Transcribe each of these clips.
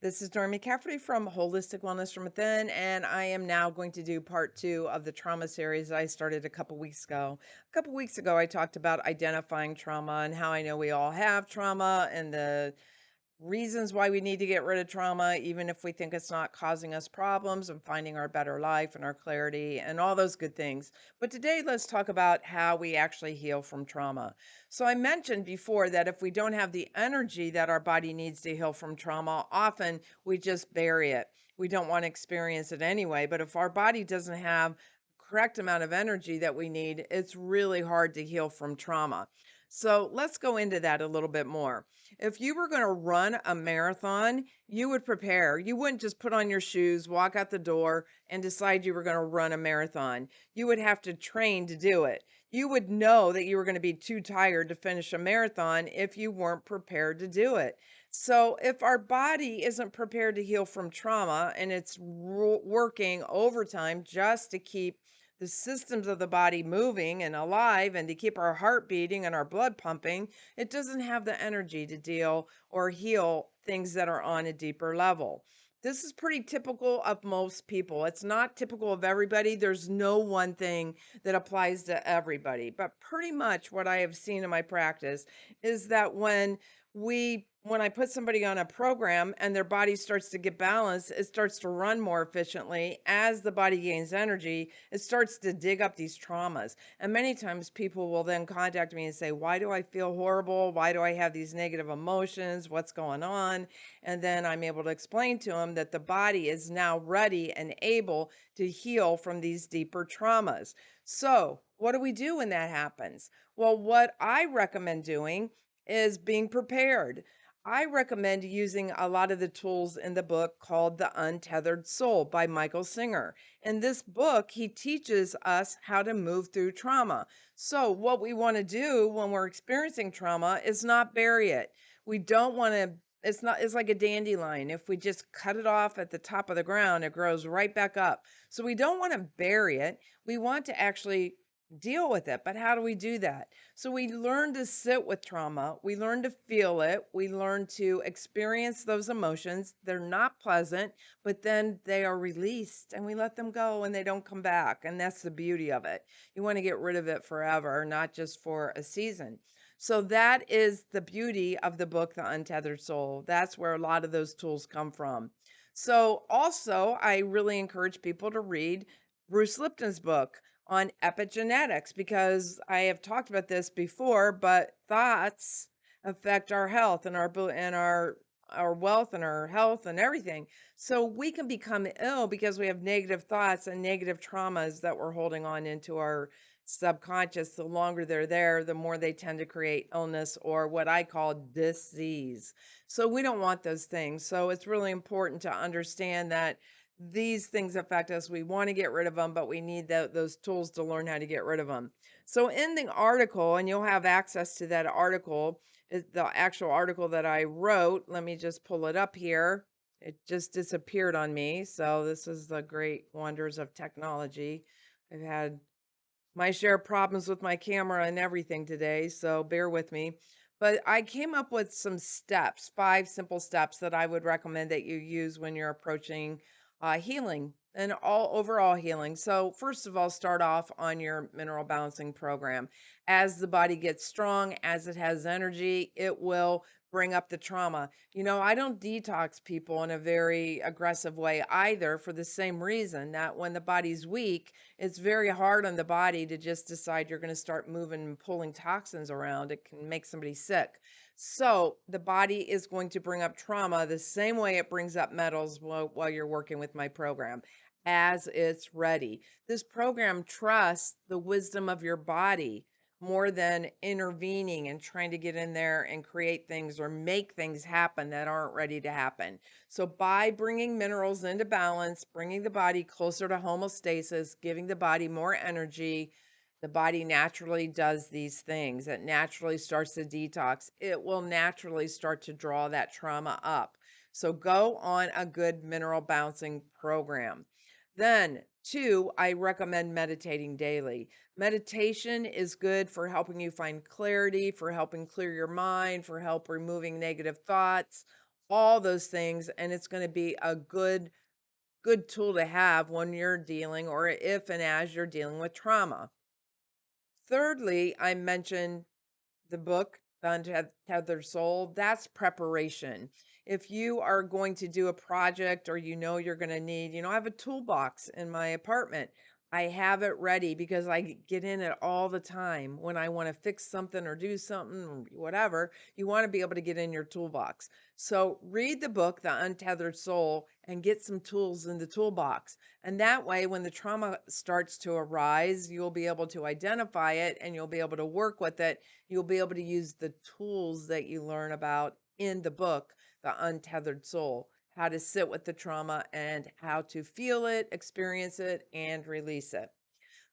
This is Dormy Cafferty from Holistic Wellness from Within, and I am now going to do part two of the trauma series I started a couple weeks ago. A couple weeks ago, I talked about identifying trauma and how I know we all have trauma and the reasons why we need to get rid of trauma, even if we think it's not causing us problems, and finding our better life and our clarity and all those good things. But today, let's talk about how we actually heal from trauma. So, I mentioned before that if we don't have the energy that our body needs to heal from trauma, often we just bury it. We don't want to experience it anyway. But if our body doesn't have correct amount of energy that we need, it's really hard to heal from trauma. So let's go into that a little bit more. If you were going to run a marathon, you would prepare. You wouldn't just put on your shoes, walk out the door, and decide you were going to run a marathon. You would have to train to do it. You would know that you were going to be too tired to finish a marathon if you weren't prepared to do it. So, if our body isn't prepared to heal from trauma and it's working overtime just to keep the systems of the body moving and alive and to keep our heart beating and our blood pumping, it doesn't have the energy to deal or heal things that are on a deeper level. This is pretty typical of most people. It's not typical of everybody. There's no one thing that applies to everybody. But pretty much what I have seen in my practice is that when I put somebody on a program and their body starts to get balanced, it starts to run more efficiently. As the body gains energy, it starts to dig up these traumas. And many times people will then contact me and say, "Why do I feel horrible? Why do I have these negative emotions? What's going on?" And then I'm able to explain to them that the body is now ready and able to heal from these deeper traumas. So, what do we do when that happens? Well, what I recommend doing is being prepared. I recommend using a lot of the tools in the book called The Untethered Soul by Michael Singer. In this book, he teaches us how to move through trauma. So, what we want to do when we're experiencing trauma is not bury it. We don't want to, it's like a dandelion. If we just cut it off at the top of the ground, it grows right back up. So, we don't want to bury it. We want to actually deal with it. But how do we do that? So we learn to sit with trauma, we learn to feel it, we learn to experience those emotions. They're not pleasant, but then they are released and we let them go and they don't come back. And that's the beauty of it. You want to get rid of it forever, not just for a season. So that is the beauty of the book, The Untethered Soul. That's where a lot of those tools come from. So also, I really encourage people to read Bruce Lipton's book on epigenetics because I have talked about this before, but thoughts affect our health and our wealth and our health and everything. So we can become ill because we have negative thoughts and negative traumas that we're holding on into our subconscious. The longer they're there, the more they tend to create illness or what I call disease. So we don't want those things. So it's really important to understand that these things affect us. We want to get rid of them, but we need those tools to learn how to get rid of them. So, in the article, and you'll have access to that article, is the actual article that I wrote. Let me just pull it up here. It just disappeared on me. So, this is the great wonders of technology. I've had my share of problems with my camera and everything today, so bear with me. But I came up with some steps, 5 simple steps that I would recommend that you use when you're approaching healing and all overall healing. So, first of all, start off on your mineral balancing program. As the body gets strong, as it has energy, it will bring up the trauma. I don't detox people in a very aggressive way either, for the same reason that when the body's weak, it's very hard on the body to just decide you're going to start moving and pulling toxins around. It can make somebody sick. So the body is going to bring up trauma the same way it brings up metals while you're working with my program, as it's ready. This program trusts the wisdom of your body more than intervening and trying to get in there and create things or make things happen that aren't ready to happen. So, by bringing minerals into balance, bringing the body closer to homeostasis, giving the body more energy, the body naturally does these things. It naturally starts to detox. It will naturally start to draw that trauma up. So, go on a good mineral balancing program. Then, two, I recommend meditating daily. Meditation is good for helping you find clarity, for helping clear your mind, for help removing negative thoughts, all those things, and it's going to be a good tool to have when you're dealing or if and as you're dealing with trauma. Thirdly, I mentioned the book, The Untethered Soul. That's preparation. If you are going to do a project or you know you're going to need, I have a toolbox in my apartment. I have it ready because I get in it all the time when I want to fix something or do something, or whatever. You want to be able to get in your toolbox. So read the book, The Untethered Soul, and get some tools in the toolbox. And that way, when the trauma starts to arise, you'll be able to identify it and you'll be able to work with it. You'll be able to use the tools that you learn about in the book, The Untethered Soul, how to sit with the trauma and how to feel it, experience it, and release it.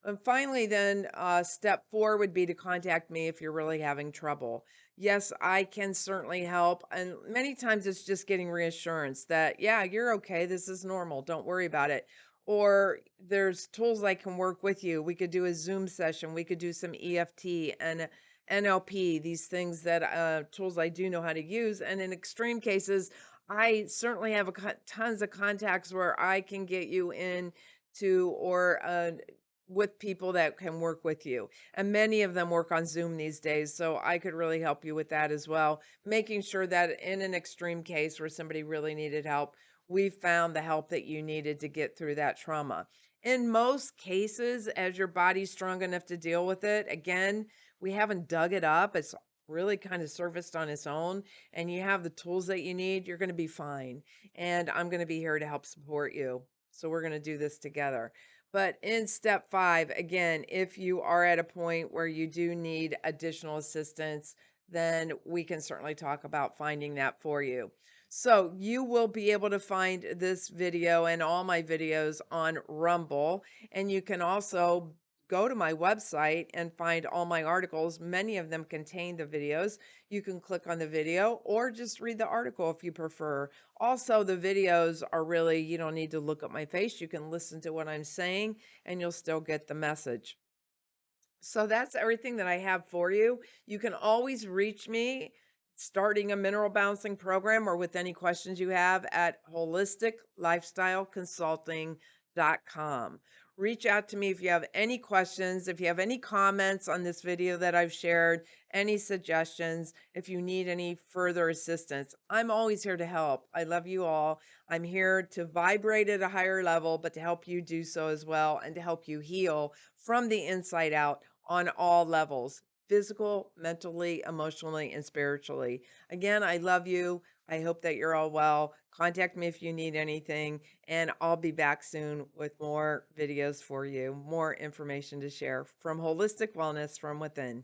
And finally, then step four would be to contact me if you're really having trouble. Yes, I can certainly help. And many times it's just getting reassurance that, yeah, you're okay. This is normal. Don't worry about it. Or there's tools I can work with you. We could do a Zoom session. We could do some EFT and NLP, these things that tools I do know how to use. And in extreme cases, I certainly have tons of contacts where I can get you in to or with people that can work with you. And many of them work on Zoom these days. So I could really help you with that as well. Making sure that in an extreme case where somebody really needed help, we found the help that you needed to get through that trauma. In most cases, as your body's strong enough to deal with it, again, we haven't dug it up. It's really kind of surfaced on its own, and you have the tools that you need, you're going to be fine. And I'm going to be here to help support you. So we're going to do this together. But in step five, again, if you are at a point where you do need additional assistance, then we can certainly talk about finding that for you. So you will be able to find this video and all my videos on Rumble. And you can also go to my website and find all my articles. Many of them contain the videos. You can click on the video or just read the article if you prefer. Also, the videos are really, you don't need to look at my face. You can listen to what I'm saying and you'll still get the message. So that's everything that I have for you. You can always reach me starting a mineral balancing program or with any questions you have at holisticlifestyleconsulting.com. Reach out to me if you have any questions, if you have any comments on this video that I've shared, any suggestions, if you need any further assistance. I'm always here to help. I love you all. I'm here to vibrate at a higher level, but to help you do so as well and to help you heal from the inside out on all levels: physical, mentally, emotionally, and spiritually. Again, I love you. I hope that you're all well. Contact me if you need anything, and I'll be back soon with more videos for you, more information to share from Holistic Wellness from Within.